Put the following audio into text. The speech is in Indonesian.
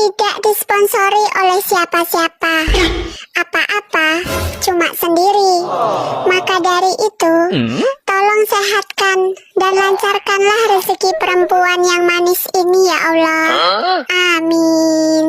tidak disponsori oleh siapa-siapa. Apa-apa, cuma sendiri. Maka dari itu, tolong sehatkan dan lancarkanlah rezeki perempuan yang manis ini ya Allah. Amin.